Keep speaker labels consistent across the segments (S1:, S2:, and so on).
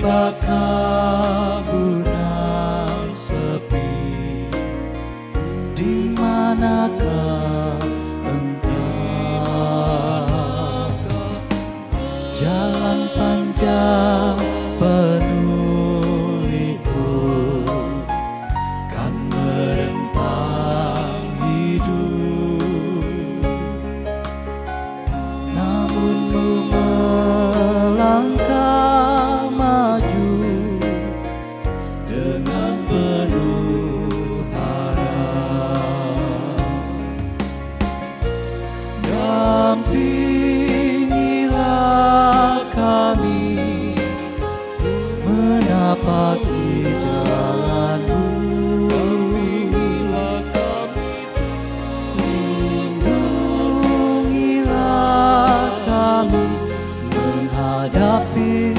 S1: bak kabut nan sepi, di manakah engkau? Jalan panjang penuh liku kan merentang hidup, namunmu melangkah maju dengan penuh harap. Dampingilah kami menapaki jalan-Mu, dampingilah kami, lindungilah kami menghadapi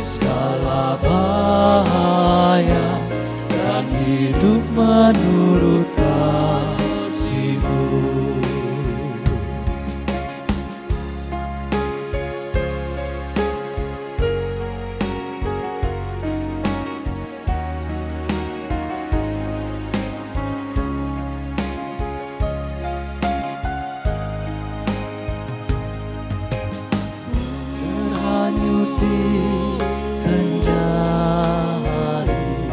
S1: segala bahaya dan hidup menurut kasih-Mu. Terhanyut di senja hari,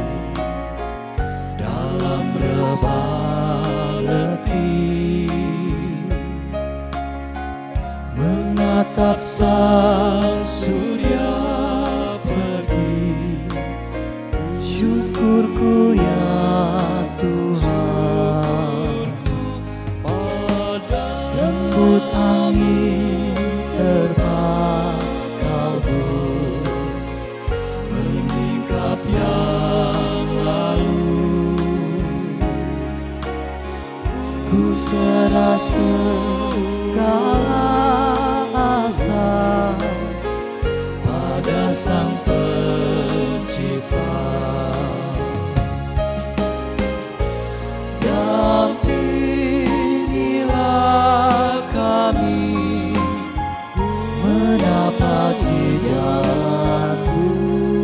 S1: dalam rebah letih, menatap sang surya pergi. Syukurku ya Tuhan, lembut angin terpal kalbu menyingkap yang lalu. Ku serah segala asa pada Sang Pencipta. Dampingilah kami menapaki jalan-Mu,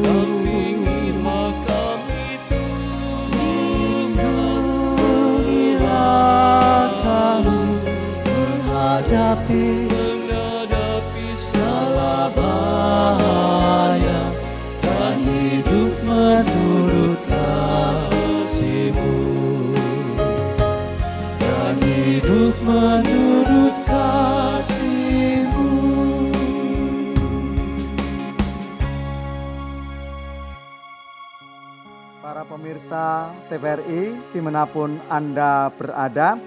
S1: dampingilah kami lindungilah kami menghadapi segala bahaya dan hidup menurut kasih-Mu, dan hidup menurut kasih-Mu.
S2: Para pemirsa TVRI dimanapun Anda berada,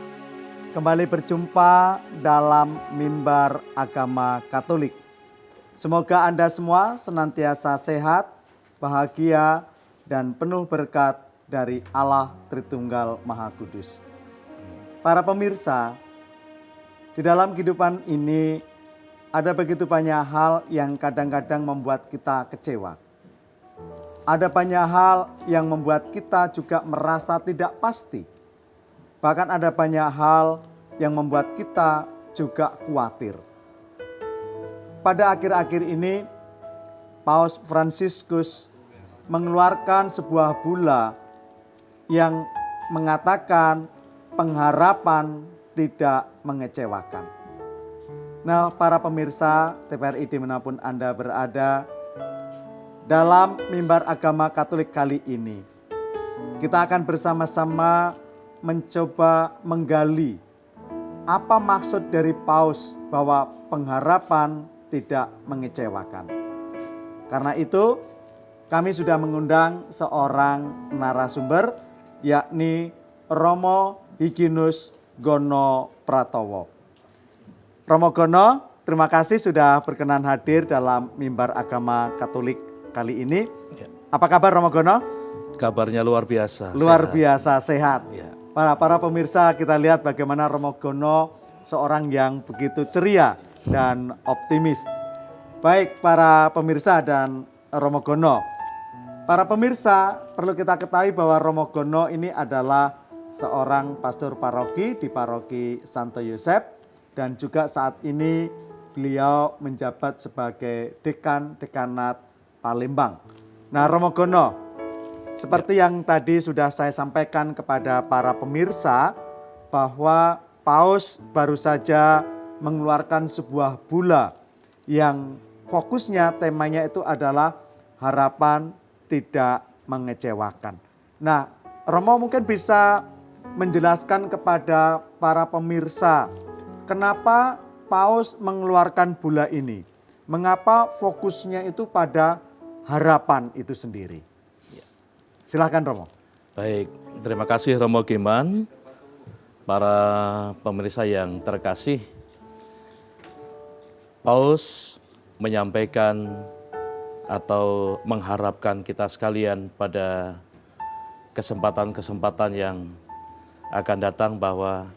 S2: kembali berjumpa dalam Mimbar Agama Katolik. Semoga Anda semua senantiasa sehat, bahagia, dan penuh berkat dari Allah Tritunggal Maha Kudus. Para pemirsa, di dalam kehidupan ini ada begitu banyak hal yang kadang-kadang membuat kita kecewa. Ada banyak hal yang membuat kita juga merasa tidak pasti. Bahkan ada banyak hal yang membuat kita juga khawatir. Pada akhir-akhir ini, Paus Fransiskus mengeluarkan sebuah bula yang mengatakan pengharapan tidak mengecewakan. Nah, para pemirsa TVRI dimanapun Anda berada, dalam Mimbar Agama Katolik kali ini, kita akan bersama-sama mencoba menggali apa maksud dari Paus bahwa pengharapan tidak mengecewakan. Karena itu, kami sudah mengundang seorang narasumber, yakni Romo Hyginus Gono Pratowo. Romo Gono, terima kasih sudah berkenan hadir dalam Mimbar Agama Katolik kali ini. Apa kabar Romo Gono?
S3: Kabarnya luar biasa.
S2: Luar biasa, sehat.
S3: Ya.
S2: Para pemirsa, kita lihat bagaimana Romo Gono seorang yang begitu ceria dan optimis. Baik para pemirsa dan Romo Gono. Para pemirsa, perlu kita ketahui bahwa Romo Gono ini adalah seorang pastor paroki di Paroki Santo Yosef, dan juga saat ini beliau menjabat sebagai dekanat Palembang. Nah, Romo Gono, seperti yang tadi sudah saya sampaikan kepada para pemirsa bahwa Paus baru saja mengeluarkan sebuah bula yang fokusnya temanya itu adalah harapan tidak mengecewakan. Nah, Romo mungkin bisa menjelaskan kepada para pemirsa kenapa Paus mengeluarkan bula ini. Mengapa fokusnya itu pada harapan itu sendiri. Silahkan Romo.
S3: Baik, terima kasih Romo Giman. Para pemirsa yang terkasih, Paus menyampaikan atau mengharapkan kita sekalian pada kesempatan-kesempatan yang akan datang bahwa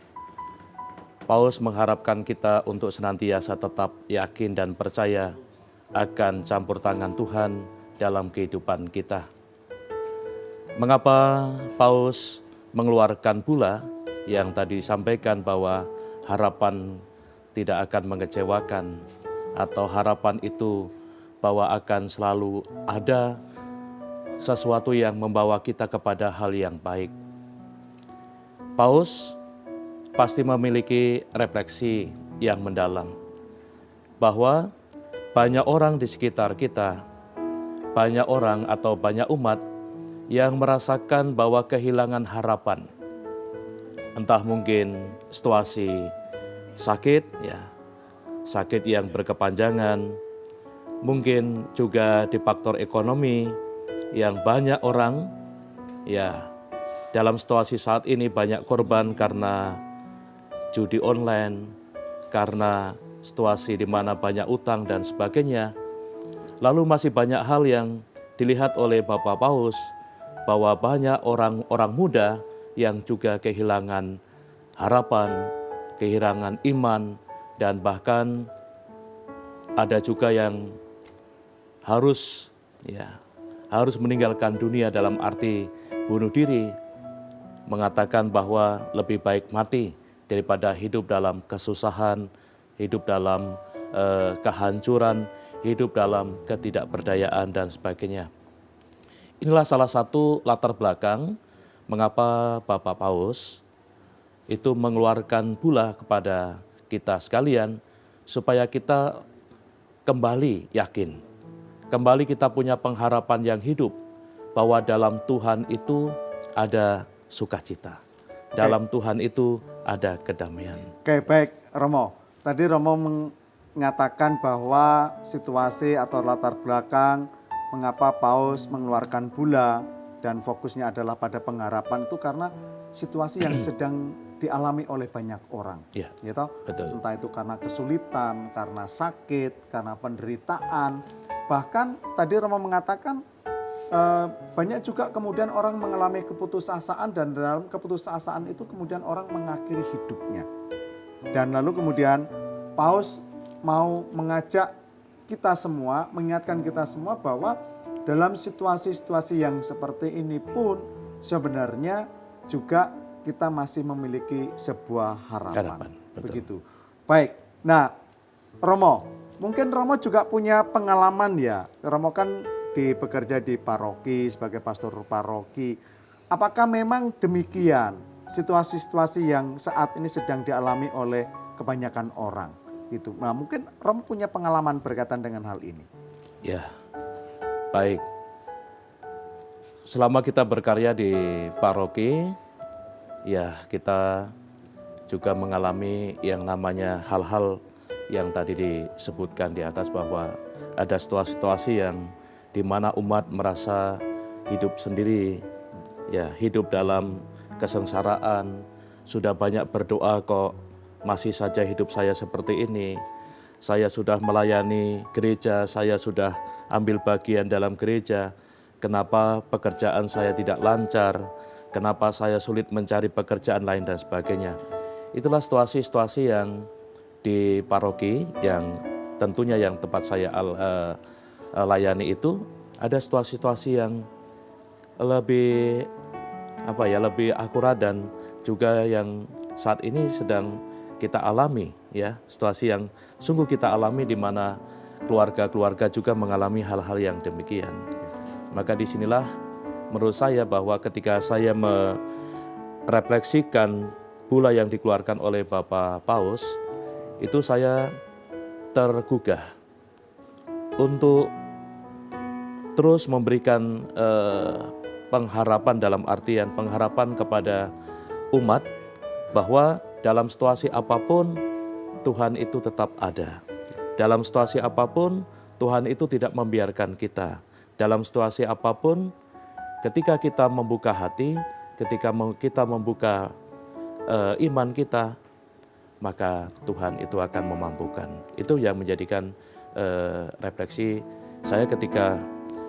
S3: Paus mengharapkan kita untuk senantiasa tetap yakin dan percaya akan campur tangan Tuhan dalam kehidupan kita. Mengapa Paus mengeluarkan bula yang tadi disampaikan bahwa harapan tidak akan mengecewakan atau harapan itu bahwa akan selalu ada sesuatu yang membawa kita kepada hal yang baik. Paus pasti memiliki refleksi yang mendalam bahwa banyak orang di sekitar kita, banyak orang atau banyak umat yang merasakan bahwa kehilangan harapan. Entah mungkin situasi sakit, sakit yang berkepanjangan, mungkin juga di faktor ekonomi yang banyak orang dalam situasi saat ini banyak korban karena judi online, karena situasi di mana banyak utang dan sebagainya. Lalu masih banyak hal yang dilihat oleh Bapak Paus bahwa banyak orang-orang muda yang juga kehilangan harapan, kehilangan iman, dan bahkan ada juga yang harus meninggalkan dunia dalam arti bunuh diri, mengatakan bahwa lebih baik mati daripada hidup dalam kesusahan, hidup dalam kehancuran, hidup dalam ketidakberdayaan dan sebagainya. Inilah salah satu latar belakang mengapa Bapak Paus itu mengeluarkan bula kepada kita sekalian supaya kita kembali yakin, kembali kita punya pengharapan yang hidup bahwa dalam Tuhan itu ada sukacita. Dalam Tuhan itu ada kedamaian.
S2: Oke, baik Romo. Tadi Romo mengatakan bahwa situasi atau latar belakang mengapa Paus mengeluarkan bula dan fokusnya adalah pada pengharapan itu karena situasi yang sedang dialami oleh banyak orang.
S3: Ya,
S2: gitu?
S3: betul.
S2: Entah itu karena kesulitan, karena sakit, karena penderitaan. Bahkan tadi Romo mengatakan banyak juga kemudian orang mengalami keputusasaan dan dalam keputusasaan itu kemudian orang mengakhiri hidupnya. Dan lalu kemudian Paus mau mengajak kita semua, mengingatkan kita semua bahwa dalam situasi-situasi yang seperti ini pun sebenarnya juga kita masih memiliki sebuah harapan. Begitu. Baik, nah Romo, mungkin Romo juga punya pengalaman ya. Romo kan bekerja di paroki sebagai pastor paroki. Apakah memang demikian situasi-situasi yang saat ini sedang dialami oleh kebanyakan orang? Gitu. Nah, mungkin Romo punya pengalaman berkaitan dengan hal ini.
S3: Ya, baik. Selama kita berkarya di paroki, ya kita juga mengalami yang namanya hal-hal yang tadi disebutkan di atas bahwa ada situasi-situasi yang di mana umat merasa hidup sendiri, ya hidup dalam kesengsaraan, sudah banyak berdoa kok masih saja hidup saya seperti ini. Saya sudah melayani gereja, saya sudah ambil bagian dalam gereja, kenapa pekerjaan saya tidak lancar, kenapa saya sulit mencari pekerjaan lain dan sebagainya. Itulah situasi-situasi yang di paroki yang tentunya yang tempat saya layani itu ada situasi-situasi yang lebih lebih akurat dan juga yang saat ini sedang kita alami, ya situasi yang sungguh kita alami di mana keluarga-keluarga juga mengalami hal-hal yang demikian. Maka disinilah menurut saya bahwa ketika saya merefleksikan bula yang dikeluarkan oleh Bapak Paus, itu saya tergugah untuk terus memberikan pengharapan, dalam artian pengharapan kepada umat bahwa dalam situasi apapun Tuhan itu tetap ada. Dalam situasi apapun Tuhan itu tidak membiarkan kita. Dalam situasi apapun ketika kita membuka hati, ketika kita membuka iman kita, maka Tuhan itu akan memampukan. Itu yang menjadikan refleksi saya ketika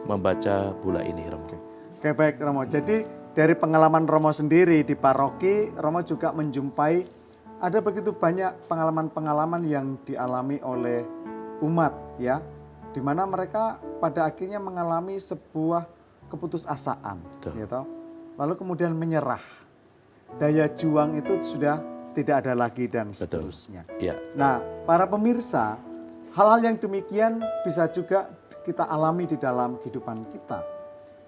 S3: membaca bula ini, Romo.
S2: Oke, baik Romo. Jadi dari pengalaman Romo sendiri di paroki, Romo juga menjumpai ada begitu banyak pengalaman-pengalaman yang dialami oleh umat ya, di mana mereka pada akhirnya mengalami sebuah keputusasaan, gitu. Lalu kemudian menyerah. Daya juang itu sudah tidak ada lagi dan seterusnya.
S3: Ya.
S2: Nah, para pemirsa, hal-hal yang demikian bisa juga kita alami di dalam kehidupan kita.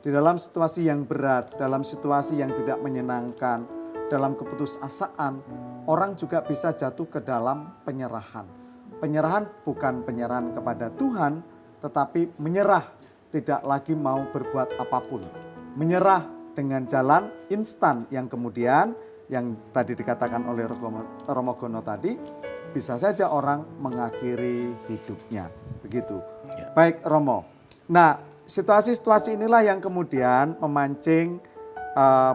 S2: Di dalam situasi yang berat, dalam situasi yang tidak menyenangkan, dalam keputusasaan, orang juga bisa jatuh ke dalam penyerahan. Penyerahan bukan penyerahan kepada Tuhan, tetapi menyerah, tidak lagi mau berbuat apapun. Menyerah dengan jalan instan yang kemudian, yang tadi dikatakan oleh Romo Gono tadi, bisa saja orang mengakhiri hidupnya. Begitu.
S3: Ya.
S2: Baik Romo. Nah, situasi-situasi inilah yang kemudian memancing,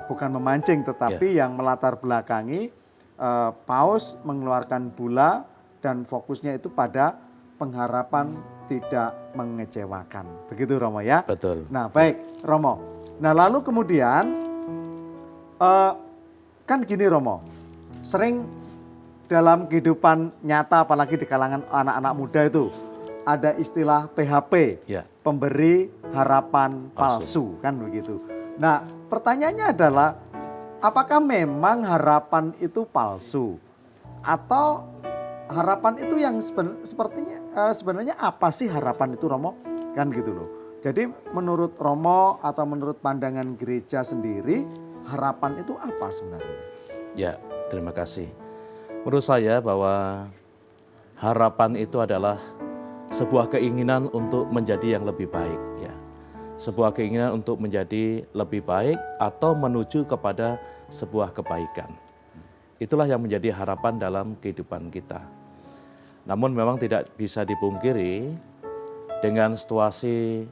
S2: bukan memancing tetapi yang melatar belakangi Paus mengeluarkan bula dan fokusnya itu pada pengharapan tidak mengecewakan. Begitu Romo ya?
S3: Betul.
S2: Nah baik Romo. Nah lalu kemudian kan gini Romo, sering dalam kehidupan nyata apalagi di kalangan anak-anak muda itu ada istilah PHP,
S3: Ya.
S2: pemberi harapan palsu kan begitu. Nah pertanyaannya adalah apakah memang harapan itu palsu atau harapan itu yang sebenarnya apa sih harapan itu Romo? Kan gitu loh. Jadi menurut Romo atau menurut pandangan gereja sendiri harapan itu apa sebenarnya?
S3: Ya, terima kasih. Menurut saya bahwa harapan itu adalah sebuah keinginan untuk menjadi yang lebih baik, ya. Sebuah keinginan untuk menjadi lebih baik atau menuju kepada sebuah kebaikan. Itulah yang menjadi harapan dalam kehidupan kita. Namun memang tidak bisa dipungkiri dengan situasi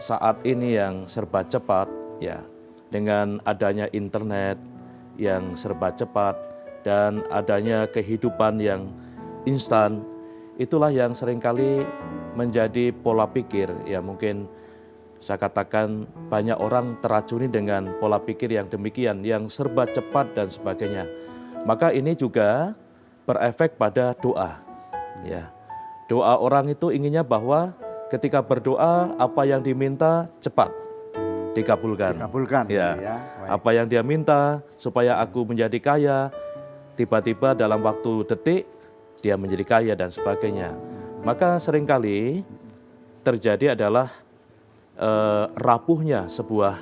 S3: saat ini yang serba cepat, ya, dengan adanya internet yang serba cepat dan adanya kehidupan yang instan, itulah yang seringkali menjadi pola pikir, ya mungkin saya katakan banyak orang teracuni dengan pola pikir yang demikian, yang serba cepat dan sebagainya. Maka ini juga berefek pada doa. Ya, doa orang itu inginnya bahwa ketika berdoa apa yang diminta cepat dikabulkan.
S2: Dikabulkan.
S3: Ya,
S2: Ya,
S3: apa yang dia minta supaya aku menjadi kaya, tiba-tiba dalam waktu detik dia menjadi kaya dan sebagainya. Maka seringkali terjadi adalah rapuhnya sebuah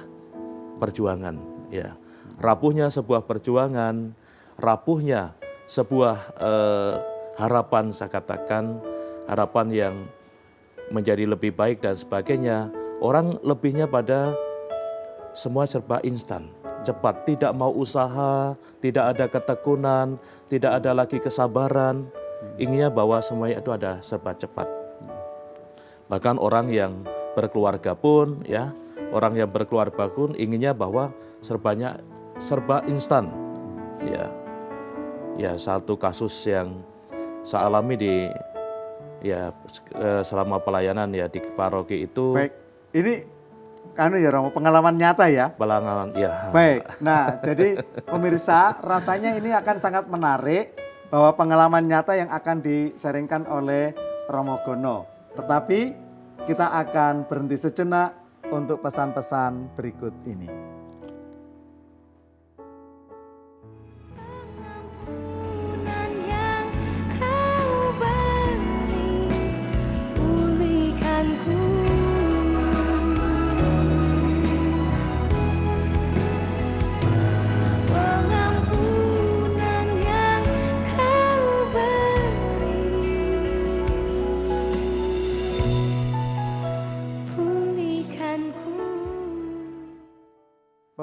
S3: perjuangan. Ya, rapuhnya sebuah perjuangan, rapuhnya sebuah harapan, saya katakan harapan yang menjadi lebih baik dan sebagainya. Orang lebihnya pada semua serba instan, cepat, tidak mau usaha, tidak ada ketekunan, tidak ada lagi kesabaran. Inginnya bahwa semuanya itu ada serba cepat. Bahkan orang yang berkeluarga pun, ya, orang yang berkeluarga pun inginnya bahwa serba instan. Ya, satu kasus yang saya alami selama pelayanan ya di paroki itu.
S2: Baik, ini ya Romo, pengalaman nyata ya.
S3: Pengalaman, ya.
S2: Baik, nah jadi pemirsa rasanya ini akan sangat menarik bahwa pengalaman nyata yang akan disaringkan oleh Romo Gono. Tetapi kita akan berhenti sejenak untuk pesan-pesan berikut ini.
S4: Yang kau beri,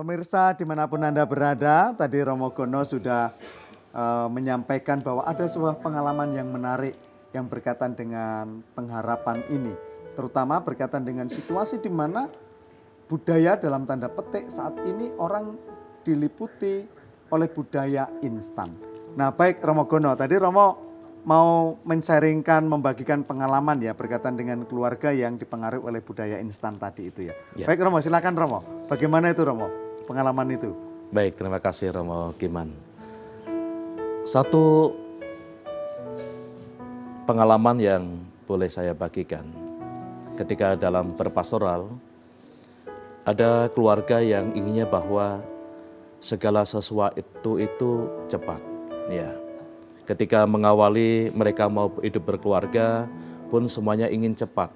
S2: pemirsa dimanapun Anda berada, tadi Romo Gono sudah menyampaikan bahwa ada sebuah pengalaman yang menarik yang berkaitan dengan pengharapan ini. Terutama berkaitan dengan situasi di mana budaya dalam tanda petik saat ini orang diliputi oleh budaya instan. Nah baik Romo Gono, tadi Romo mau men-sharingkan, membagikan pengalaman ya berkaitan dengan keluarga yang dipengaruhi oleh budaya instan tadi itu ya. Baik Romo, silakan Romo. Bagaimana itu Romo, pengalaman itu?
S3: Baik, terima kasih Romo Giman. Satu pengalaman yang boleh saya bagikan ketika dalam berpastoral, ada keluarga yang inginnya bahwa segala sesuatu itu cepat. Ya. Ketika mengawali mereka mau hidup berkeluarga pun semuanya ingin cepat.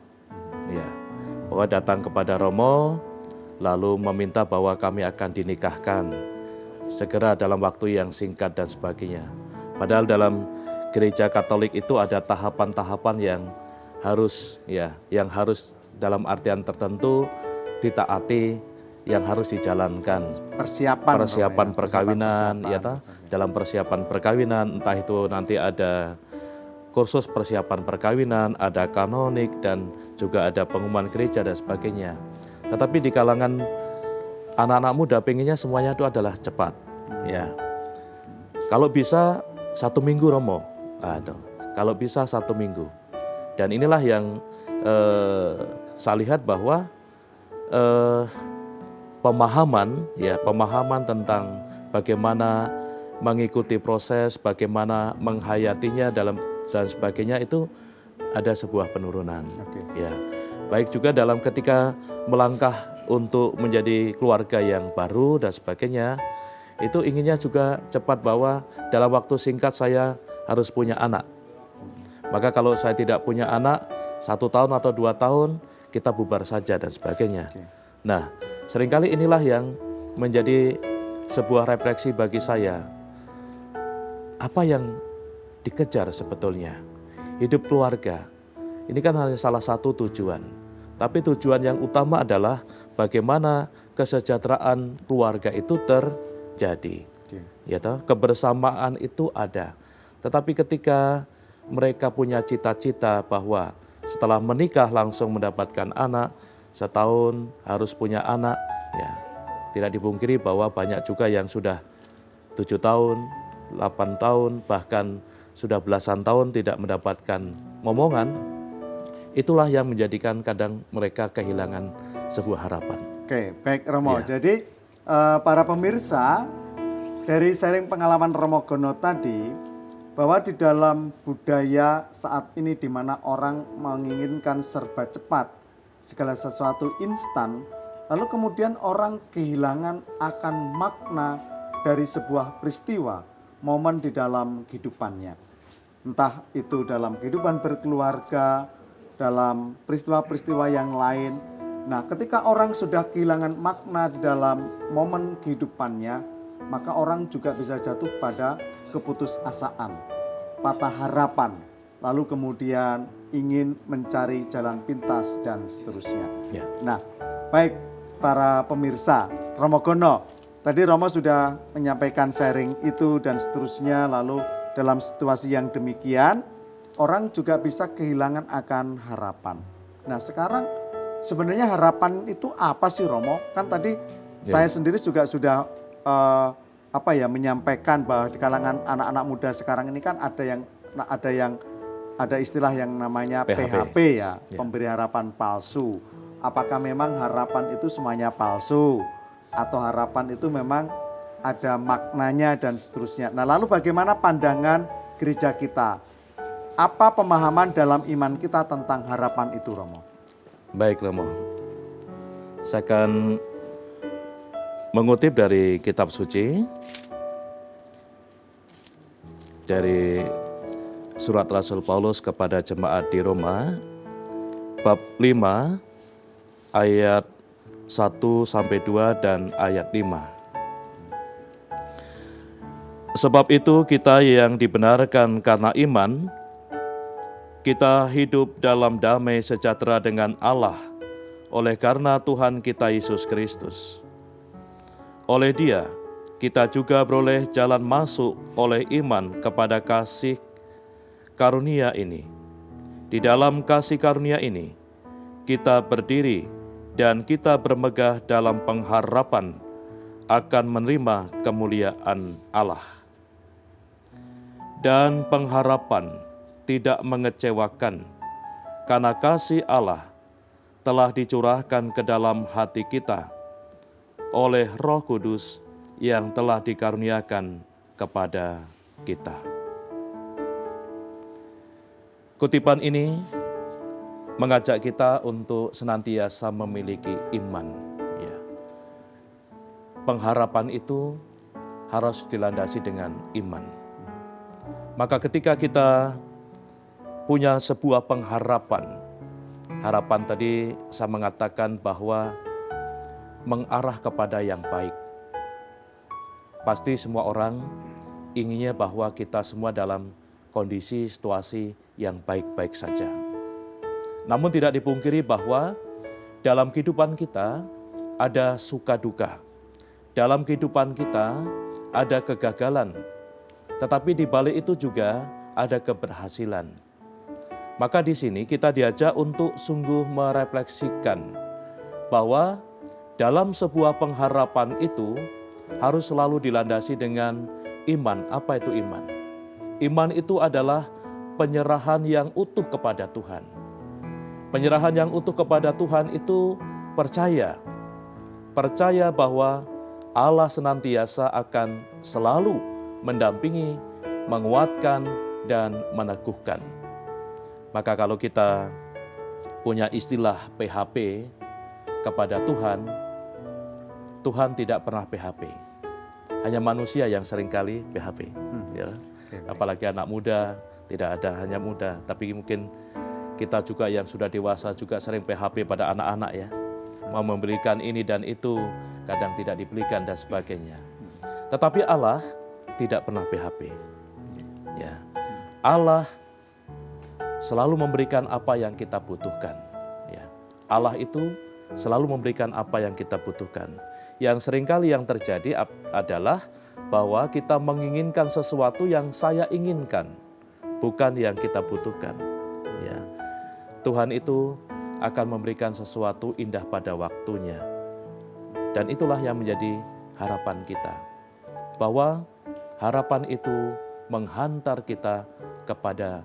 S3: Ya. Bahwa datang kepada Romo lalu meminta bahwa kami akan dinikahkan segera dalam waktu yang singkat dan sebagainya. Padahal dalam gereja Katolik itu ada tahapan-tahapan yang harus dalam artian tertentu ditaati, yang harus dijalankan. Persiapan perkawinan, dalam persiapan perkawinan, entah itu nanti ada kursus persiapan perkawinan, ada kanonik, dan juga ada pengumuman gereja dan sebagainya. Tetapi di kalangan anak-anak muda pengennya semuanya itu adalah cepat. Ya, kalau bisa 1 minggu Romo, kalau bisa 1 minggu. Dan inilah yang saya lihat bahwa pemahaman tentang bagaimana mengikuti proses, bagaimana menghayatinya dan sebagainya itu ada sebuah penurunan. Ya, baik juga dalam ketika melangkah untuk menjadi keluarga yang baru dan sebagainya, itu inginnya juga cepat bahwa dalam waktu singkat saya harus punya anak. Maka kalau saya tidak punya anak 1 tahun atau 2 tahun kita bubar saja dan sebagainya. Nah, seringkali inilah yang menjadi sebuah refleksi bagi saya. Apa yang dikejar sebetulnya? Hidup keluarga. Ini kan hanya salah satu tujuan. Tapi tujuan yang utama adalah bagaimana kesejahteraan keluarga itu terjadi. Ya toh, kebersamaan itu ada. Tetapi ketika mereka punya cita-cita bahwa setelah menikah langsung mendapatkan anak, setahun harus punya anak, ya tidak dipungkiri bahwa banyak juga yang sudah 7 tahun, 8 tahun, bahkan sudah belasan tahun tidak mendapatkan momongan. Itulah yang menjadikan kadang mereka kehilangan sebuah harapan.
S2: Oke, baik Romo. Jadi para pemirsa, dari sharing pengalaman Romo Gono tadi, bahwa di dalam budaya saat ini di mana orang menginginkan serba cepat, segala sesuatu instan, lalu kemudian orang kehilangan akan makna dari sebuah peristiwa, momen di dalam kehidupannya. Entah itu dalam kehidupan berkeluarga, dalam peristiwa-peristiwa yang lain. Nah, ketika orang sudah kehilangan makna di dalam momen kehidupannya, maka orang juga bisa jatuh pada keputusasaan, patah harapan, lalu kemudian ingin mencari jalan pintas dan seterusnya.
S3: Ya.
S2: Nah, baik para pemirsa, Romo Gono, tadi Romo sudah menyampaikan sharing itu dan seterusnya, lalu dalam situasi yang demikian, orang juga bisa kehilangan akan harapan. Nah, sekarang sebenarnya harapan itu apa sih Romo? Kan tadi saya sendiri juga sudah menyampaikan bahwa di kalangan anak-anak muda sekarang ini kan ada istilah yang namanya PHP ya, pemberi harapan palsu. Apakah memang harapan itu semuanya palsu atau harapan itu memang ada maknanya dan seterusnya. Nah, lalu bagaimana pandangan gereja kita? Apa pemahaman dalam iman kita tentang harapan itu, Romo?
S3: Baik, Romo. Saya akan mengutip dari kitab suci, dari surat Rasul Paulus kepada jemaat di Roma, bab 5, ayat 1-2 dan ayat 5. Sebab itu kita yang dibenarkan karena iman, kita hidup dalam damai sejahtera dengan Allah oleh karena Tuhan kita Yesus Kristus. Oleh Dia, kita juga beroleh jalan masuk oleh iman kepada kasih karunia ini. Di dalam kasih karunia ini, kita berdiri dan kita bermegah dalam pengharapan akan menerima kemuliaan Allah. Dan pengharapan tidak mengecewakan, karena kasih Allah telah dicurahkan ke dalam hati kita oleh Roh Kudus yang telah dikaruniakan kepada kita. Kutipan ini mengajak kita untuk senantiasa memiliki iman. Ya. Pengharapan itu harus dilandasi dengan iman. Maka ketika kita punya sebuah pengharapan, harapan tadi saya mengatakan bahwa mengarah kepada yang baik. Pasti semua orang inginnya bahwa kita semua dalam kondisi, situasi yang baik-baik saja. Namun tidak dipungkiri bahwa dalam kehidupan kita ada suka duka. Dalam kehidupan kita ada kegagalan. Tetapi di balik itu juga ada keberhasilan. Maka di sini kita diajak untuk sungguh merefleksikan bahwa dalam sebuah pengharapan itu harus selalu dilandasi dengan iman. Apa itu iman? Iman itu adalah penyerahan yang utuh kepada Tuhan. Penyerahan yang utuh kepada Tuhan itu percaya. Percaya bahwa Allah senantiasa akan selalu mendampingi, menguatkan, dan meneguhkan. Maka kalau kita punya istilah PHP kepada Tuhan, Tuhan tidak pernah PHP. Hanya manusia yang seringkali PHP. Ya. Apalagi anak muda, tidak ada hanya muda. Tapi mungkin kita juga yang sudah dewasa juga sering PHP pada anak-anak ya. Mau memberikan ini dan itu, kadang tidak diberikan dan sebagainya. Tetapi Allah tidak pernah PHP. Ya. Allah selalu memberikan apa yang kita butuhkan. Ya. Allah itu selalu memberikan apa yang kita butuhkan. Yang seringkali yang terjadi adalah bahwa kita menginginkan sesuatu yang saya inginkan, bukan yang kita butuhkan. Ya. Tuhan itu akan memberikan sesuatu indah pada waktunya. Dan itulah yang menjadi harapan kita. Bahwa harapan itu menghantar kita kepada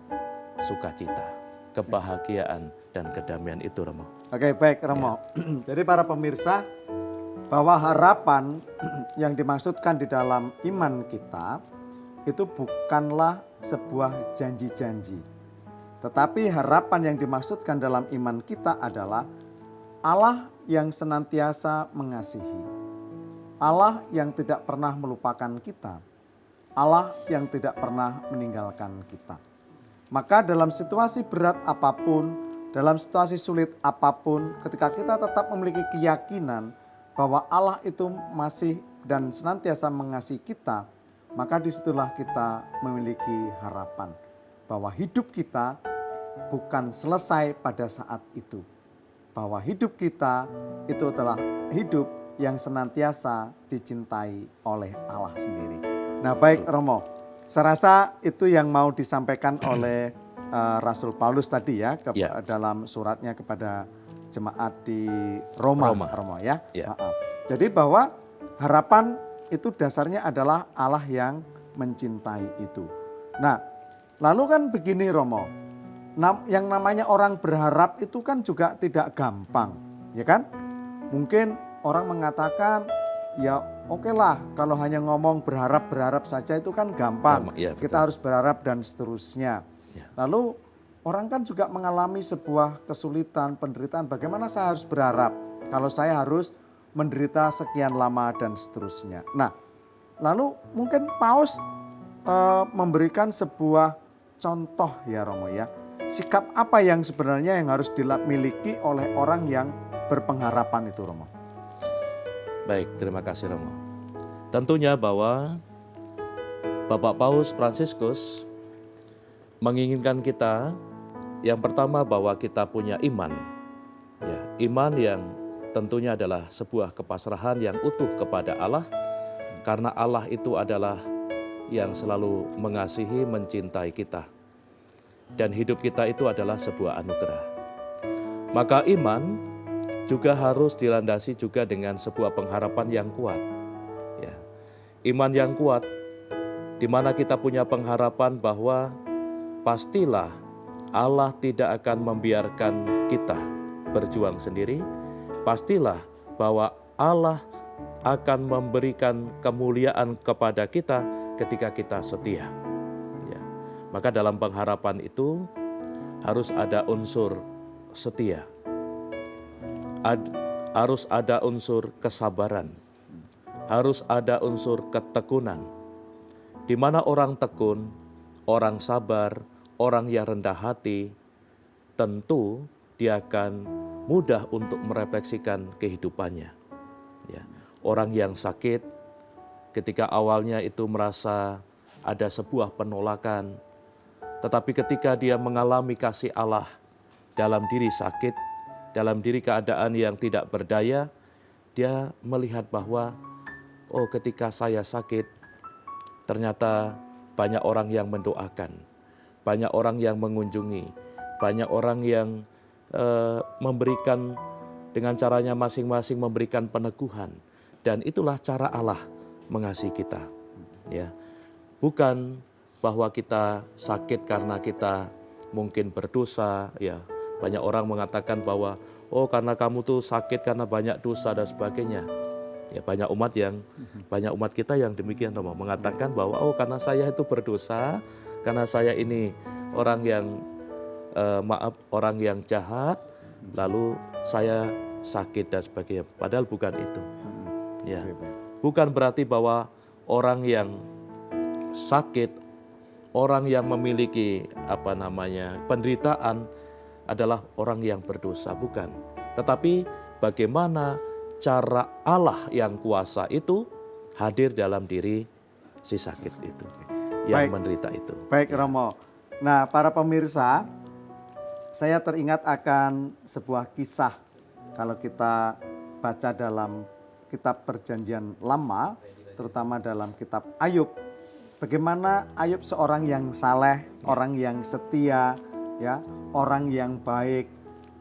S3: sukacita, kebahagiaan, dan kedamaian itu, Romo.
S2: Oke, baik Romo. Jadi para pemirsa, bahwa harapan yang dimaksudkan di dalam iman kita itu bukanlah sebuah janji-janji. Tetapi harapan yang dimaksudkan dalam iman kita adalah Allah yang senantiasa mengasihi. Allah yang tidak pernah melupakan kita. Allah yang tidak pernah meninggalkan kita. Maka dalam situasi berat apapun, dalam situasi sulit apapun, ketika kita tetap memiliki keyakinan bahwa Allah itu masih dan senantiasa mengasihi kita, maka disitulah kita memiliki harapan bahwa hidup kita bukan selesai pada saat itu. Bahwa hidup kita itu adalah hidup yang senantiasa dicintai oleh Allah sendiri. Nah baik Romo, saya rasa itu yang mau disampaikan oleh Rasul Paulus tadi ya, dalam suratnya kepada jemaat di Roma. Romo ya. Jadi bahwa harapan itu dasarnya adalah Allah yang mencintai itu. Nah, lalu kan begini Romo, yang namanya orang berharap itu kan juga tidak gampang, ya kan? Mungkin orang mengatakan, ya oke lah kalau hanya ngomong berharap saja itu kan gampang. Ya, kita harus berharap dan seterusnya. Ya. Lalu orang kan juga mengalami sebuah kesulitan, penderitaan. Bagaimana saya harus berharap kalau saya harus menderita sekian lama dan seterusnya. Nah, lalu mungkin Paus memberikan sebuah contoh ya Romo ya. Sikap apa yang sebenarnya yang harus dimiliki oleh orang yang berpengharapan itu Romo?
S3: Baik, terima kasih Romo. Tentunya bahwa Bapak Paus Fransiskus menginginkan kita yang pertama bahwa kita punya iman. Ya, iman yang tentunya adalah sebuah kepasrahan yang utuh kepada Allah, karena Allah itu adalah yang selalu mengasihi, mencintai kita. Dan hidup kita itu adalah sebuah anugerah. Maka iman juga harus dilandasi juga dengan sebuah pengharapan yang kuat. Ya. Iman yang kuat, di mana kita punya pengharapan bahwa pastilah Allah tidak akan membiarkan kita berjuang sendiri. Pastilah bahwa Allah akan memberikan kemuliaan kepada kita ketika kita setia. Ya. Maka dalam pengharapan itu harus ada unsur setia. Harus ada unsur kesabaran. Harus ada unsur ketekunan. Di mana orang tekun, orang sabar, orang yang rendah hati, tentu dia akan mudah untuk merefleksikan kehidupannya. Ya. Orang yang sakit, ketika awalnya itu merasa ada sebuah penolakan, tetapi ketika dia mengalami kasih Allah dalam diri sakit, dalam diri keadaan yang tidak berdaya, dia melihat bahwa, oh ketika saya sakit, ternyata banyak orang yang mendoakan, banyak orang yang mengunjungi, banyak orang yang memberikan dengan caranya masing-masing memberikan peneguhan. Dan itulah cara Allah mengasihi kita. Ya. Bukan bahwa kita sakit karena kita mungkin berdosa, ya. Banyak orang mengatakan bahwa, oh karena kamu tuh sakit karena banyak dosa dan sebagainya. Ya, banyak umat kita yang demikian mengatakan bahwa, oh karena saya itu berdosa, karena saya ini orang yang orang yang jahat, lalu saya sakit dan sebagainya. Padahal bukan itu. Ya, bukan berarti bahwa orang yang sakit, orang yang memiliki penderitaan adalah orang yang berdosa, bukan. Tetapi bagaimana cara Allah yang kuasa itu hadir dalam diri si sakit itu, yang menderita itu.
S2: Baik Romo. Nah para pemirsa, saya teringat akan sebuah kisah kalau kita baca dalam kitab Perjanjian Lama, terutama dalam kitab Ayub. Bagaimana Ayub seorang yang saleh, orang yang setia, ya, orang yang baik,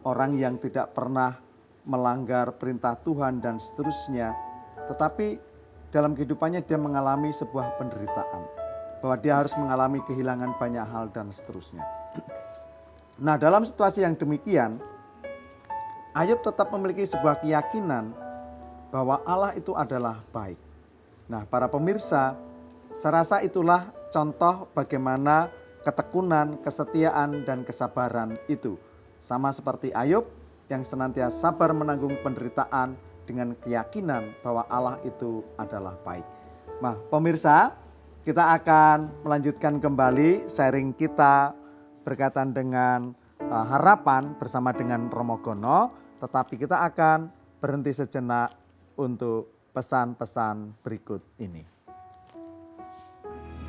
S2: orang yang tidak pernah melanggar perintah Tuhan dan seterusnya. Tetapi dalam kehidupannya dia mengalami sebuah penderitaan, bahwa dia harus mengalami kehilangan banyak hal dan seterusnya. Nah, dalam situasi yang demikian, Ayub tetap memiliki sebuah keyakinan bahwa Allah itu adalah baik. Nah, para pemirsa, saya rasa itulah contoh bagaimana ketekunan, kesetiaan, dan kesabaran itu. Sama seperti Ayub yang senantiasa sabar menanggung penderitaan dengan keyakinan bahwa Allah itu adalah baik. Nah, pemirsa, kita akan melanjutkan kembali sharing kita berkaitan dengan harapan bersama dengan Romo Gono, tetapi kita akan berhenti sejenak untuk pesan-pesan berikut ini.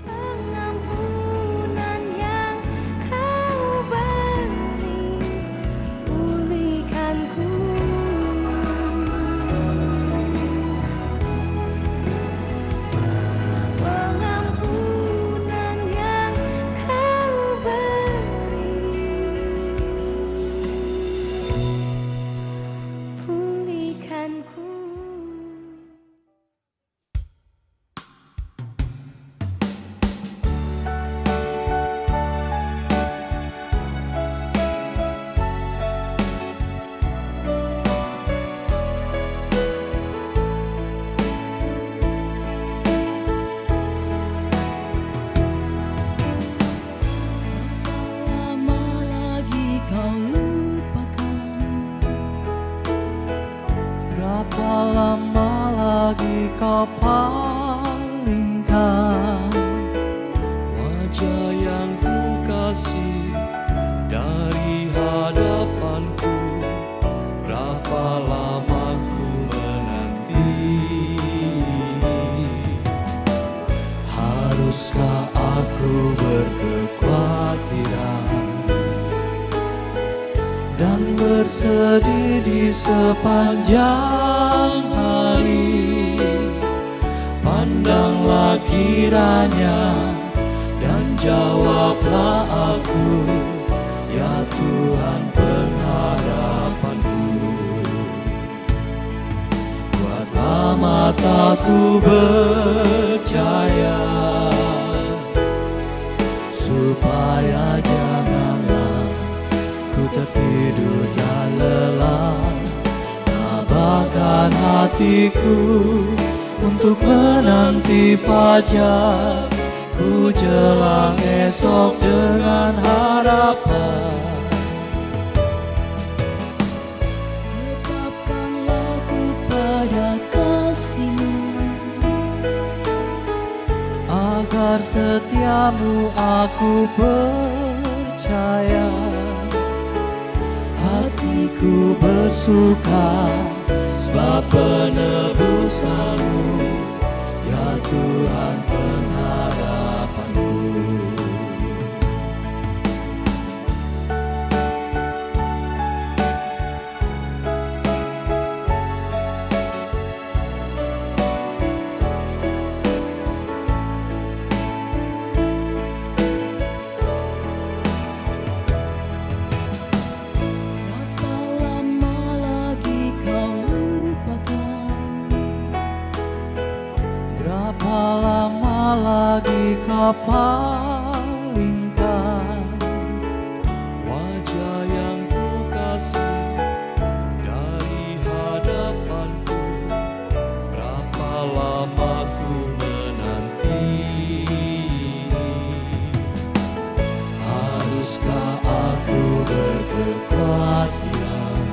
S4: Pengampunan yang Kau beri, pulihkanku. Pengampunan yang Kau beri, pulihkanku. Lama lagi kau lupakan,
S1: Berapa lama lagi kau palingkan wajah yang ku kasih dari hadapanku? Berapa lama ku menanti? Haruskah aku berkekhawatiran dan bersedih di sepanjang hari. Pandanglah kiranya dan jawablah aku, ya Tuhan pengharapanku. Buatlah mataku bercahaya, supaya janganlah ku tertidur dan lelah. Tabahkan hatiku untuk menanti fajar, ku jelang esok dengan harapan.
S4: Tetapkanlah ku pada kasih-Mu,
S1: Agar setiamu aku percaya. Hatiku bersuka sebab penebusanmu, ya Tuhan pengharapanku.
S4: berapa lama lagi kau lupakan?
S1: Berapa lama lagi kau palingkan wajah yang ku kasih dari hadapanku? Berapa lama ku menanti? Haruskah aku berkekhawatiran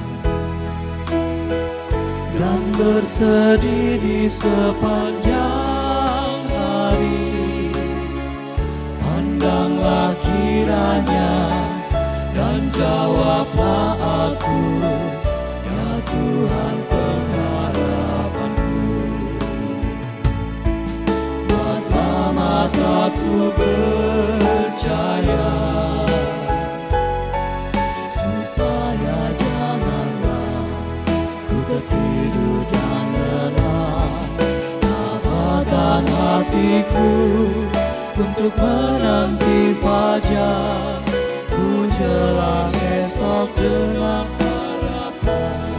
S1: dan bersedih di sepanjang hari? Pandanglah kiranya dan jawablah aku, ya Tuhan pengharapanku. Buatlah mataku bercahaya, supaya janganlah ku tertidur dan lelah. Tabahkan hatiku untuk menanti fajar, ku jelang esok dengan harapan.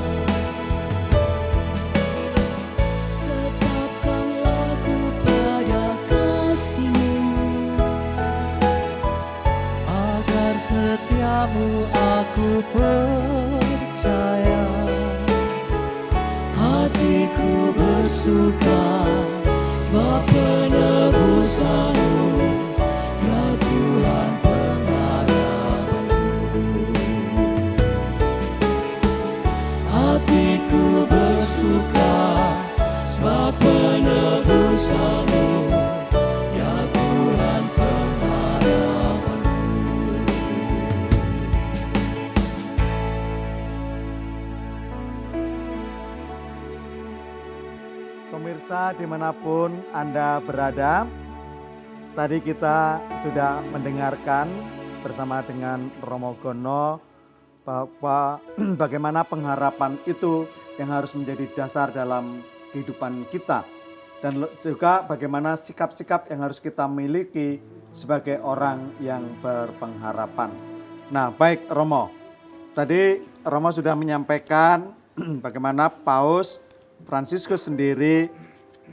S4: Tetapkanlah ku pada kasih-Mu,
S1: Agar setiamu aku percaya. Hatiku bersuka sebab penebusanmu, ya Tuhan pengharapanku. Hatiku bersuka sebab penebusanmu, ya Tuhan pengharapanku.
S2: Pemirsa dimanapun Anda berada, tadi kita sudah mendengarkan bersama dengan Romo Gono bahwa bagaimana pengharapan itu yang harus menjadi dasar dalam kehidupan kita. Dan juga bagaimana sikap-sikap yang harus kita miliki sebagai orang yang berpengharapan. Nah baik Romo, tadi Romo sudah menyampaikan bagaimana Paus Fransiskus sendiri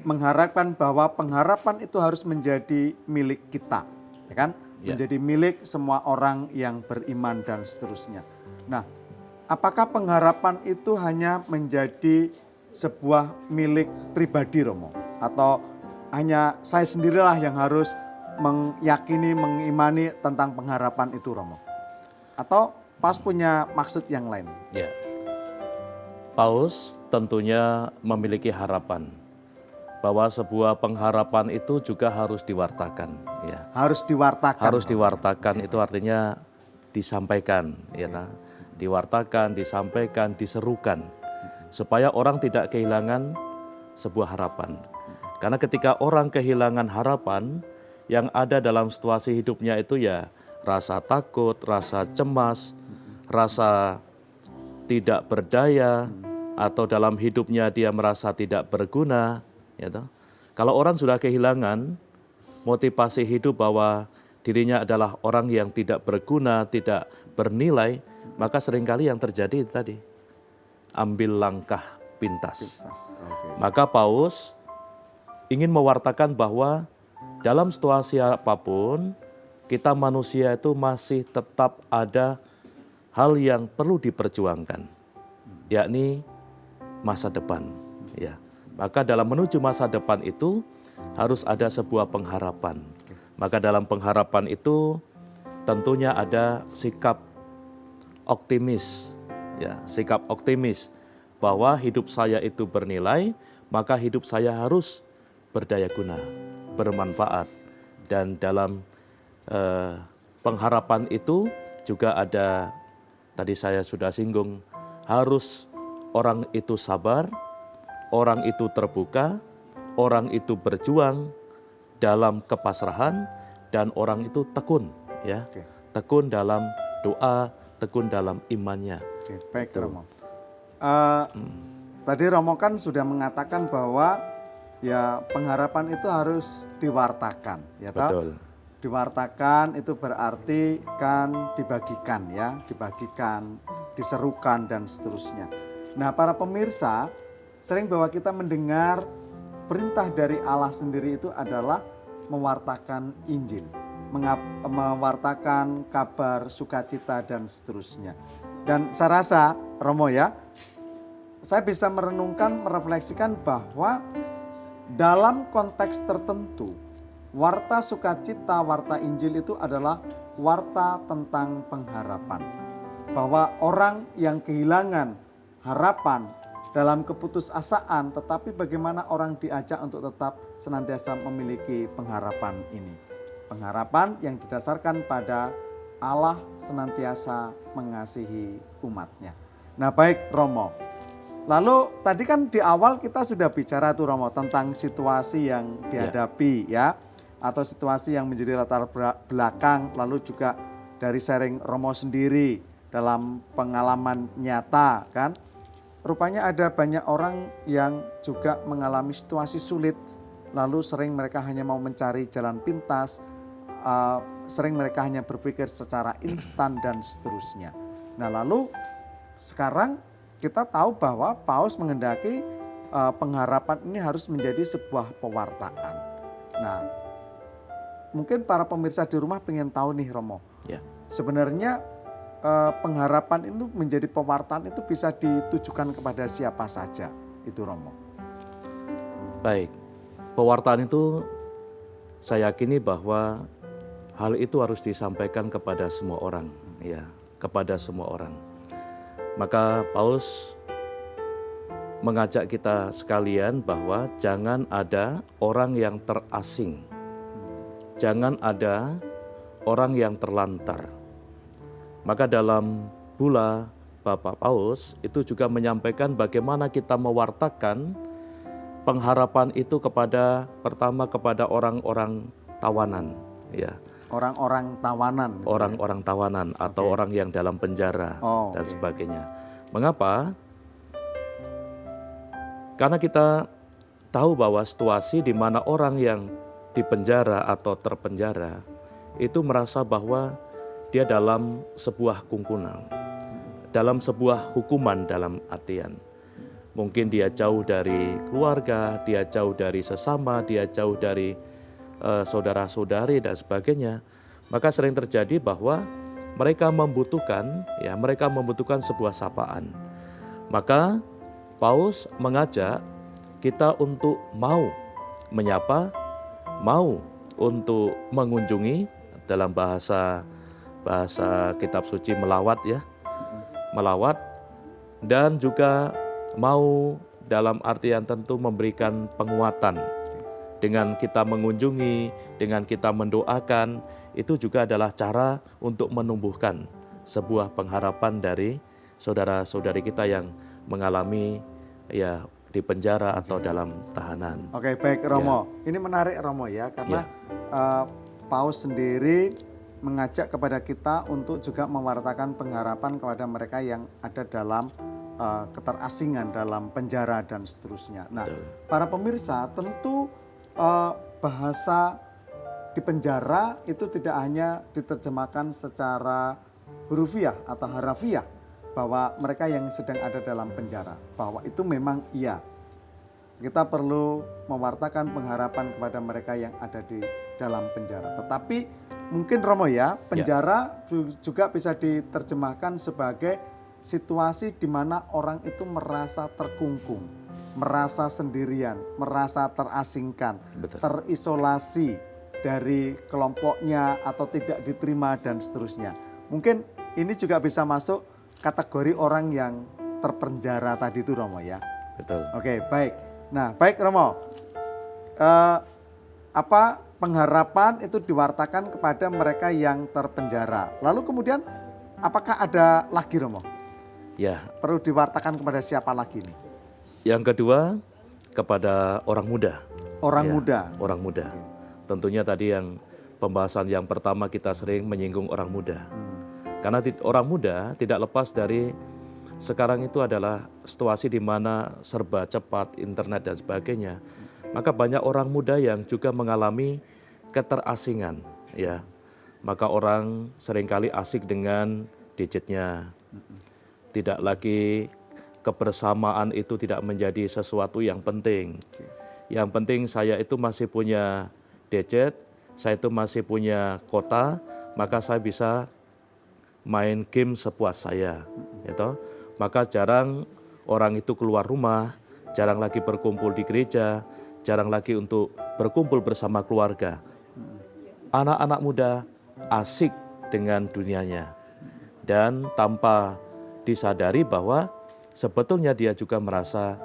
S2: mengharapkan bahwa pengharapan itu harus menjadi milik kita, ya kan?
S3: Ya.
S2: Menjadi milik semua orang yang beriman dan seterusnya. Nah, apakah pengharapan itu hanya menjadi sebuah milik pribadi Romo? Atau hanya saya sendirilah yang harus meyakini, mengimani tentang pengharapan itu Romo? Atau Paus punya maksud yang lain?
S3: Ya. Paus tentunya memiliki harapan bahwa sebuah pengharapan itu juga harus diwartakan. Ya.
S2: Harus diwartakan.
S3: Harus diwartakan itu artinya disampaikan, ya, nah. Diwartakan, disampaikan, diserukan, supaya orang tidak kehilangan sebuah harapan. Karena ketika orang kehilangan harapan, yang ada dalam situasi hidupnya itu ya rasa takut, rasa cemas, rasa tidak berdaya, atau dalam hidupnya dia merasa tidak berguna. Ya toh. Kalau orang sudah kehilangan motivasi hidup bahwa dirinya adalah orang yang tidak berguna, tidak bernilai, maka seringkali yang terjadi itu tadi, ambil langkah pintas. Maka Paus ingin mewartakan bahwa dalam situasi apapun, kita manusia itu masih tetap ada hal yang perlu diperjuangkan, yakni masa depan. Ya. Maka dalam menuju masa depan itu harus ada sebuah pengharapan. Maka dalam pengharapan itu tentunya ada sikap optimis, ya, sikap optimis bahwa hidup saya itu bernilai, maka hidup saya harus berdaya guna, bermanfaat. Dan dalam pengharapan itu juga ada, tadi saya sudah singgung, harus orang itu sabar, orang itu terbuka, orang itu berjuang dalam kepasrahan, dan orang itu tekun, ya, tekun dalam doa, tekun dalam imannya.
S2: Oke, baik Romo. Tadi Romo kan sudah mengatakan bahwa ya pengharapan itu harus diwartakan, ya toh?
S3: Betul.
S2: Diwartakan itu berarti kan dibagikan, ya, dibagikan, diserukan dan seterusnya. Nah, para pemirsa, sering bahwa kita mendengar perintah dari Allah sendiri itu adalah mewartakan Injil, mewartakan kabar sukacita dan seterusnya. Dan saya rasa, Romo ya, saya bisa merenungkan, merefleksikan bahwa dalam konteks tertentu, warta sukacita, warta Injil itu adalah warta tentang pengharapan. Bahwa orang yang kehilangan harapan dalam keputusasaan, tetapi bagaimana orang diajak untuk tetap senantiasa memiliki pengharapan ini. Pengharapan yang didasarkan pada Allah senantiasa mengasihi umatnya. Nah baik Romo, lalu tadi kan di awal kita sudah bicara tuh Romo tentang situasi yang dihadapi ya, atau situasi yang menjadi latar belakang, lalu juga dari sharing Romo sendiri dalam pengalaman nyata kan. Rupanya ada banyak orang yang juga mengalami situasi sulit, lalu sering mereka hanya mau mencari jalan pintas, sering mereka hanya berpikir secara instan dan seterusnya. Nah lalu sekarang kita tahu bahwa Paus menghendaki pengharapan ini harus menjadi sebuah pewartaan. Nah mungkin para pemirsa di rumah pengen tahu nih Romo,
S3: Ya.
S2: sebenarnya pengharapan itu menjadi pewartaan itu bisa ditujukan kepada siapa saja itu Romo?
S3: Baik, pewartaan itu saya yakini bahwa hal itu harus disampaikan kepada semua orang, ya, kepada semua orang. Maka Paus mengajak kita sekalian bahwa jangan ada orang yang terasing, jangan ada orang yang terlantar. Maka dalam bula Bapak Paus itu juga menyampaikan bagaimana kita mewartakan pengharapan itu kepada, pertama kepada orang-orang tawanan, ya.
S2: Orang-orang tawanan.
S3: Orang-orang tawanan atau orang yang dalam penjara dan sebagainya. Mengapa? Karena kita tahu bahwa situasi di mana orang yang di penjara atau terpenjara itu merasa bahwa dia dalam sebuah kungkunan, dalam sebuah hukuman dalam artian. Mungkin dia jauh dari keluarga, dia jauh dari sesama, dia jauh dari saudara-saudari dan sebagainya. Maka sering terjadi bahwa mereka membutuhkan sebuah sapaan. Maka Paus mengajak kita untuk mau menyapa, mau untuk mengunjungi, dalam bahasa kitab suci melawat ya, melawat, dan juga mau dalam artian tentu memberikan penguatan. Dengan kita mengunjungi, dengan kita mendoakan, itu juga adalah cara untuk menumbuhkan sebuah pengharapan dari saudara-saudari kita yang mengalami ya di penjara atau dalam tahanan.
S2: Oke baik Romo, ini menarik Romo ya, karena Paus sendiri mengajak kepada kita untuk juga mewartakan pengharapan kepada mereka yang ada dalam keterasingan, dalam penjara dan seterusnya. Nah, para pemirsa, tentu bahasa di penjara itu tidak hanya diterjemahkan secara hurufiah atau harafiah bahwa mereka yang sedang ada dalam penjara, bahwa itu memang iya. Kita perlu mewartakan pengharapan kepada mereka yang ada di dalam penjara. Tetapi mungkin Romo ya, penjara juga bisa diterjemahkan sebagai situasi di mana orang itu merasa terkungkung, merasa sendirian, merasa terasingkan, terisolasi dari kelompoknya atau tidak diterima dan seterusnya. Mungkin ini juga bisa masuk kategori orang yang terpenjara tadi itu Romo ya.
S3: Betul.
S2: Oke, baik. Nah, baik Romo, pengharapan itu diwartakan kepada mereka yang terpenjara. Lalu kemudian apakah ada lagi Romo?
S3: Ya.
S2: Perlu diwartakan kepada siapa lagi nih?
S3: Yang kedua kepada orang muda.
S2: Orang muda.
S3: Orang muda. Tentunya tadi yang pembahasan yang pertama kita sering menyinggung orang muda. Karena orang muda tidak lepas dari sekarang itu adalah situasi di mana serba cepat, internet dan sebagainya. Maka banyak orang muda yang juga mengalami keterasingan, ya. Maka orang seringkali asik dengan gadgetnya. Tidak lagi kebersamaan itu tidak menjadi sesuatu yang penting. Yang penting saya itu masih punya gadget, saya itu masih punya kota, maka saya bisa main game sepuas saya, gitu. Maka jarang orang itu keluar rumah, jarang lagi berkumpul di gereja, jarang lagi untuk berkumpul bersama keluarga. Anak-anak muda asik dengan dunianya dan tanpa disadari bahwa sebetulnya dia juga merasa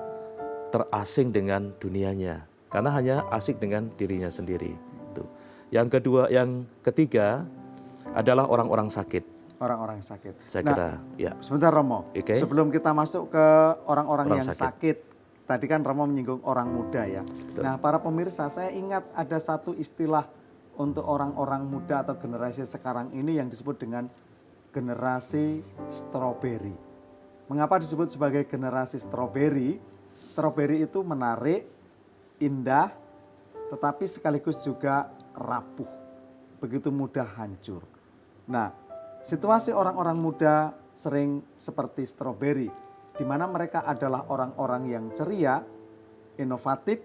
S3: terasing dengan dunianya karena hanya asik dengan dirinya sendiri. Itu. Yang ketiga adalah orang-orang sakit.
S2: Orang-orang sakit.
S3: Saya kira, ya.
S2: Sebentar Romo, sebelum kita masuk ke orang-orang yang sakit. Tadi kan Romo menyinggung orang muda ya. Betul. Nah para pemirsa, saya ingat ada satu istilah untuk orang-orang muda atau generasi sekarang ini yang disebut dengan generasi stroberi. Mengapa disebut sebagai generasi stroberi? Stroberi itu menarik, indah, tetapi sekaligus juga rapuh. Begitu mudah hancur. Nah, situasi orang-orang muda sering seperti stroberi, di mana mereka adalah orang-orang yang ceria, inovatif,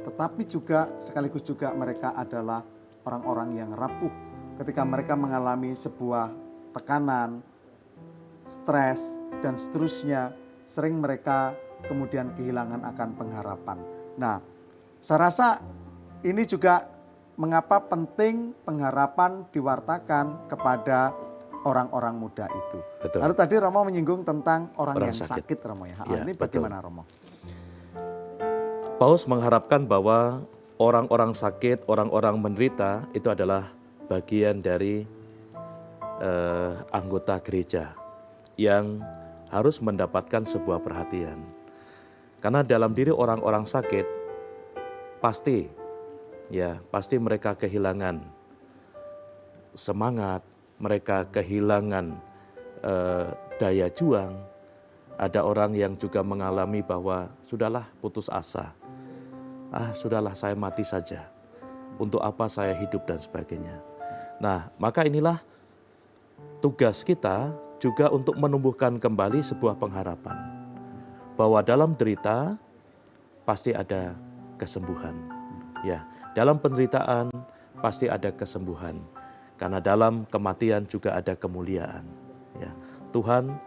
S2: tetapi juga sekaligus juga mereka adalah orang-orang yang rapuh. Ketika mereka mengalami sebuah tekanan, stres, dan seterusnya, sering mereka kemudian kehilangan akan pengharapan. Nah, saya rasa ini juga mengapa penting pengharapan diwartakan kepada orang-orang muda itu.
S3: Betul.
S2: Lalu tadi Romo menyinggung tentang orang yang sakit Romo ya.
S3: Ya,
S2: ini bagaimana Romo?
S3: Paulus mengharapkan bahwa orang-orang sakit, orang-orang menderita itu adalah bagian dari anggota gereja yang harus mendapatkan sebuah perhatian. Karena dalam diri orang-orang sakit pasti mereka kehilangan semangat, mereka kehilangan daya juang. Ada orang yang juga mengalami bahwa sudahlah putus asa. Sudahlah saya mati saja. Untuk apa saya hidup dan sebagainya. Nah, maka inilah tugas kita juga untuk menumbuhkan kembali sebuah pengharapan. Bahwa dalam derita pasti ada kesembuhan. Ya, dalam penderitaan pasti ada kesembuhan. Karena dalam kematian juga ada kemuliaan. Ya, Tuhan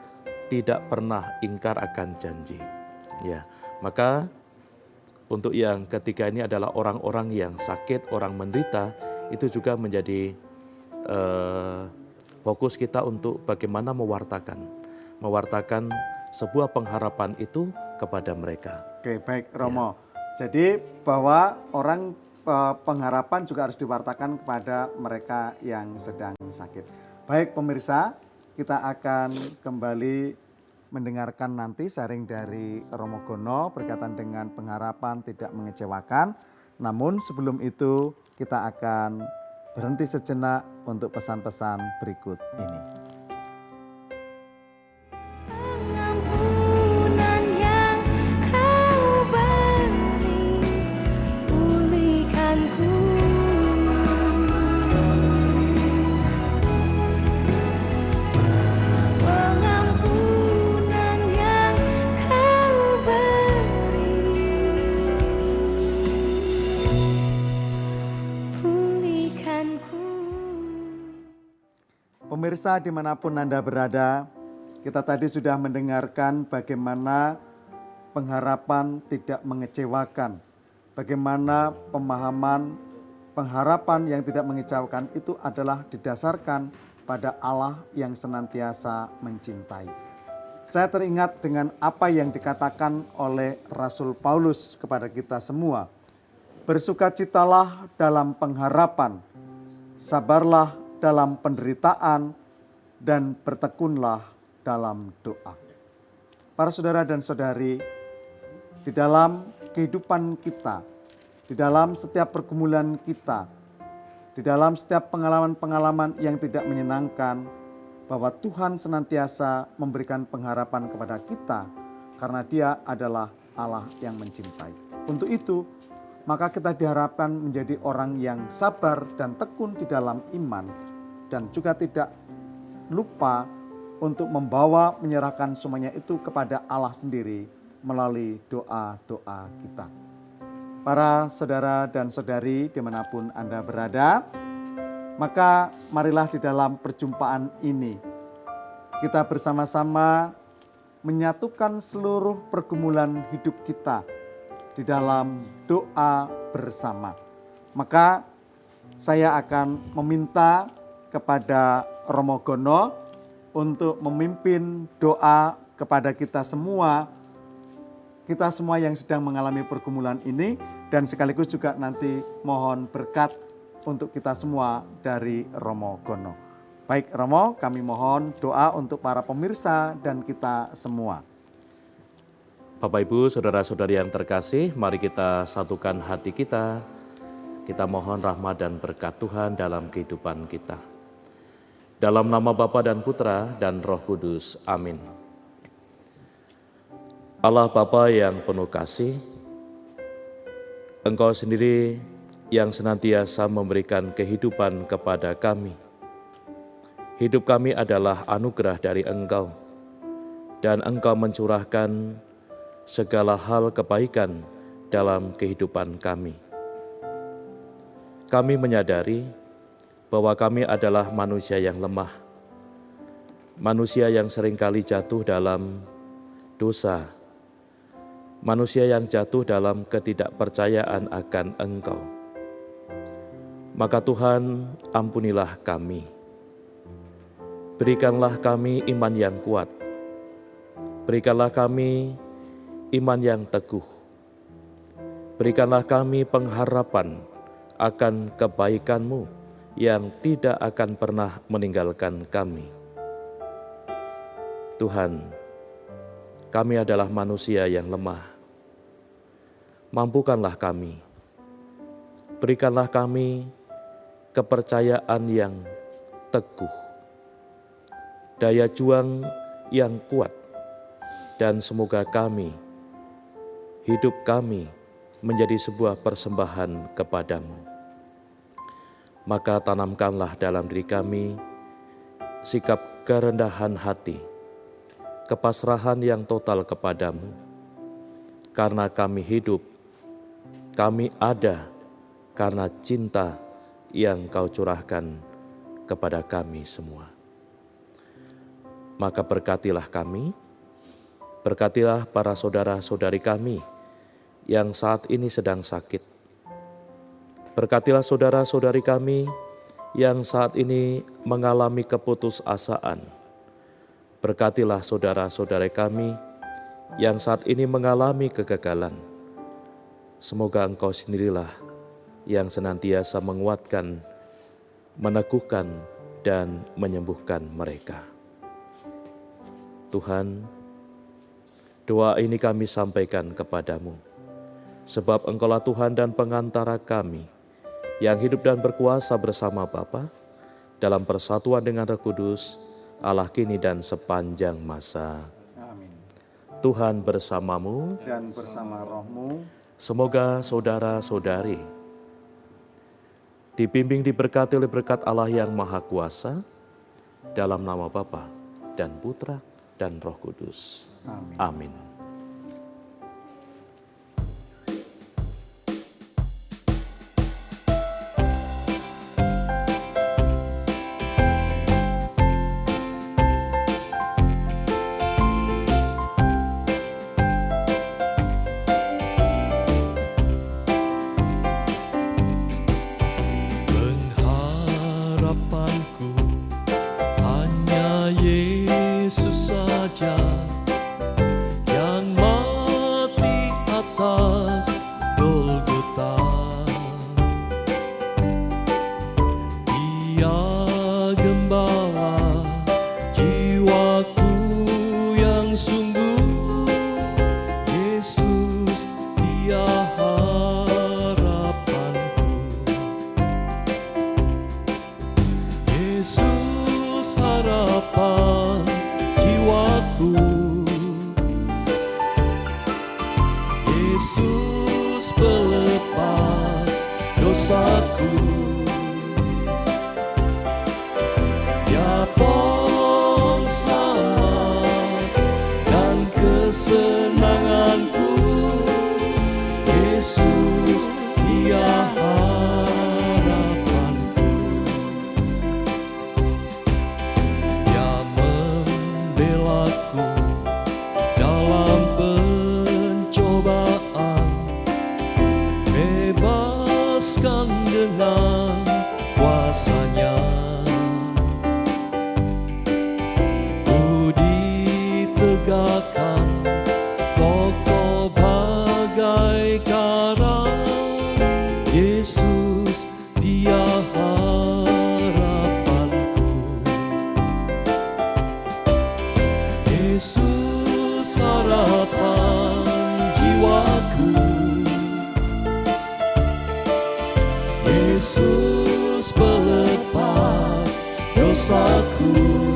S3: tidak pernah ingkar akan janji. Ya, maka untuk yang ketiga ini adalah orang-orang yang sakit, orang menderita, itu juga menjadi fokus kita untuk bagaimana mewartakan sebuah pengharapan itu kepada mereka.
S2: Oke, baik Romo. Ya. Jadi bahwa pengharapan juga harus diwartakan kepada mereka yang sedang sakit. Baik pemirsa, kita akan kembali mendengarkan nanti sharing dari Romo Gono berkaitan dengan pengharapan tidak mengecewakan. Namun sebelum itu kita akan berhenti sejenak untuk pesan-pesan berikut ini.
S4: Pengampunan yang Kau beri, pulihkanku. Pengampunan yang Kau beri, pulihkanku.
S2: Pemirsa dimanapun Anda berada, kita tadi sudah mendengarkan bagaimana pengharapan tidak mengecewakan. Bagaimana pemahaman pengharapan yang tidak mengecewakan itu adalah didasarkan pada Allah yang senantiasa mencintai. Saya teringat dengan apa yang dikatakan oleh Rasul Paulus kepada kita semua. Bersukacitalah dalam pengharapan, sabarlah dalam penderitaan, dan bertekunlah dalam doa. Para saudara dan saudari, di dalam kehidupan kita, di dalam setiap pergumulan kita, di dalam setiap pengalaman-pengalaman yang tidak menyenangkan, bahwa Tuhan senantiasa memberikan pengharapan kepada kita karena Dia adalah Allah yang mencintai. Untuk itu, maka kita diharapkan menjadi orang yang sabar dan tekun di dalam iman, dan juga tidak lupa untuk membawa menyerahkan semuanya itu kepada Allah sendiri melalui doa-doa kita. Para saudara dan saudari dimanapun Anda berada, maka marilah di dalam perjumpaan ini kita bersama-sama menyatukan seluruh pergumulan hidup kita di dalam doa bersama. Maka saya akan meminta kepada Romo Gono untuk memimpin doa kepada kita semua yang sedang mengalami pergumulan ini, dan sekaligus juga nanti mohon berkat untuk kita semua dari Romo Gono. Baik Romo, kami mohon doa untuk para pemirsa dan kita semua.
S3: Bapak Ibu, saudara-saudari yang terkasih, mari kita satukan hati kita. Kita mohon rahmat dan berkat Tuhan dalam kehidupan kita. Dalam nama Bapa dan Putra dan Roh Kudus. Amin. Allah Bapa yang penuh kasih, Engkau sendiri yang senantiasa memberikan kehidupan kepada kami. Hidup kami adalah anugerah dari Engkau, dan Engkau mencurahkan segala hal kebaikan dalam kehidupan kami. Kami menyadari bahwa kami adalah manusia yang lemah, manusia yang seringkali jatuh dalam dosa, manusia yang jatuh dalam ketidakpercayaan akan Engkau. Maka Tuhan, ampunilah kami. Berikanlah kami iman yang kuat. Berikanlah kami iman yang teguh. Berikanlah kami pengharapan akan kebaikan-Mu yang tidak akan pernah meninggalkan kami. Tuhan, kami adalah manusia yang lemah. Mampukanlah kami. Berikanlah kami kepercayaan yang teguh, daya juang yang kuat, dan semoga hidup kami menjadi sebuah persembahan kepadamu. Maka tanamkanlah dalam diri kami sikap kerendahan hati, kepasrahan yang total kepadamu. Karena kami hidup, kami ada karena cinta yang Kau curahkan kepada kami semua. Maka berkatilah kami, berkatilah para saudara-saudari kami yang saat ini sedang sakit. Berkatilah saudara-saudari kami yang saat ini mengalami keputusasaan. Berkatilah saudara-saudari kami yang saat ini mengalami kegagalan. Semoga Engkau sendirilah yang senantiasa menguatkan, meneguhkan, dan menyembuhkan mereka. Tuhan, doa ini kami sampaikan kepadamu, sebab Engkaulah Tuhan dan pengantara kami, yang hidup dan berkuasa bersama Bapa dalam persatuan dengan Roh Kudus, Allah kini dan sepanjang masa.
S2: Amin.
S3: Tuhan bersamamu,
S2: Dan bersama rohmu,
S3: semoga saudara-saudari dibimbing diberkati oleh berkat Allah yang Maha Kuasa, dalam nama Bapa dan Putra dan Roh Kudus.
S2: amin.
S3: Amin.
S1: Pengharapanku hanya Yesus saja, yang mati atas Golgota. Dia gembala jiwaku yang sungguh, Yesus dia harapanku. Yesus harapan jiwaku, Yesus pelepas dosaku. Dia pun selamat dan kesenanganku, Yesus dia harapanku. Dia membelaku dalam pencobaan, bebaskan dengan kuasa-Nya. Ku ditegakkan kokoh bagai karang, Yesus dia harapanku. Yesus harapan jiwaku, Yesus pelepas dosaku.